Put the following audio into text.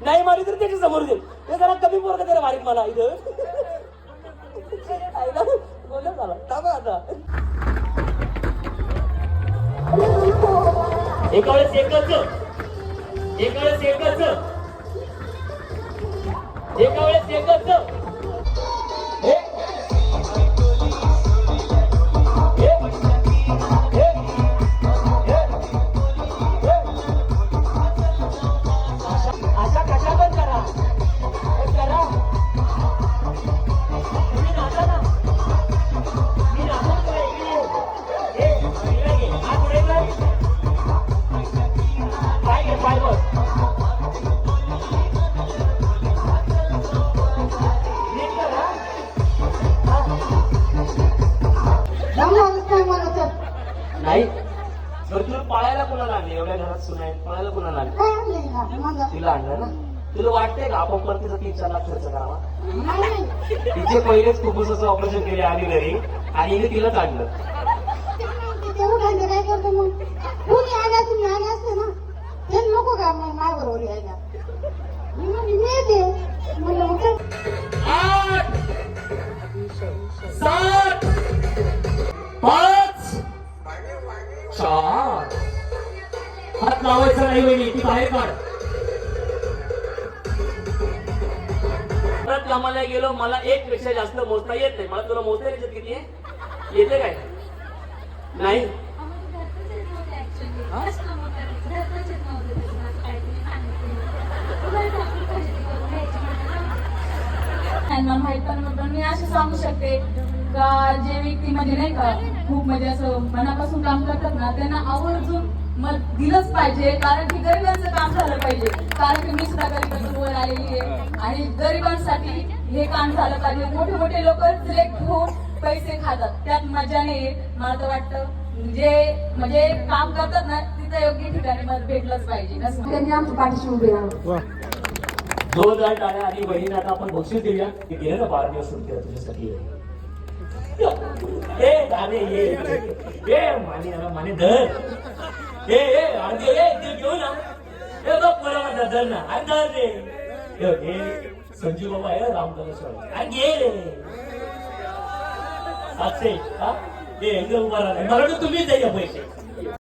नाही मारली तर त्याच्या समोर दे. हे जरा कमी पोरग जरा बारीक मला इथं बोलत झाला थांबा आता. एका वेळेस एकच एका वेळेस एकच एका वेळेस एकच अशा कशा पण करा करा तुम्ही नाचा ना मी नाचत पाय घे पाय बघ नाही जर तुला पळायला कोणाला आणले एवढ्या घरात सुनाय पळायला कोणाला आणले तिला आणलं ना तुला वाटतंय का आपण परत तिचा 3-4 लाख खर्च करावा तिचे पहिलेच फुफ्फुसाचं ऑपरेशन केले आली घरी आणि हिने तिलाच आणलं काय करतो मग कोणी आल्या तुम्ही आले असते ना ते नको का मग माझ्या बरोबर यायला मी येते म्हणलं मग 8 7 5 4 हात लावायचा नाही वहिनी ती बाहेर काढ. परत कामाला गेलो मला 1 पेक्षा जास्त मोजता येत नाही. मला तुला मोजता याच्यात किती आहे येते काय नाही मला माहित पण मी असं सांगू शकते का जे व्यक्ती म्हणजे नाही का खूप म्हणजे असं मनापासून काम करतात ना त्यांना आवर्जून मग दिलंच पाहिजे कारण की गरिबांचं काम झालं पाहिजे कारण की मी सुद्धा गरिबातून वर आलेली आहे आणि गरिबांसाठी हे काम झालं पाहिजे. मोठे मोठे लोक सिलेक्ट होऊन पैसे खातात त्यात मजा नाही. मला तर वाटतं जे म्हणजे काम करतात ना तिथं योग्य ठिकाणी मला भेटलंच पाहिजे असं त्यांनी आमच्या पाठीशी उभे राहावं. 2,000 टाळ्या आणि बहिणीने आता आपण बक्षीस देऊया की गेलं ना 12 दिवस सुट्टी आहे तुझ्यासाठी ए दादे ये माने माने धर ए अरे ये घेऊ ना ए बघ बरोबर धर ना अरे धर रे हे संजू बाबा आहे रामदास अरे घे रे 700 हा हे एकदम उभा राहा मला तुम्ही द्या पैसे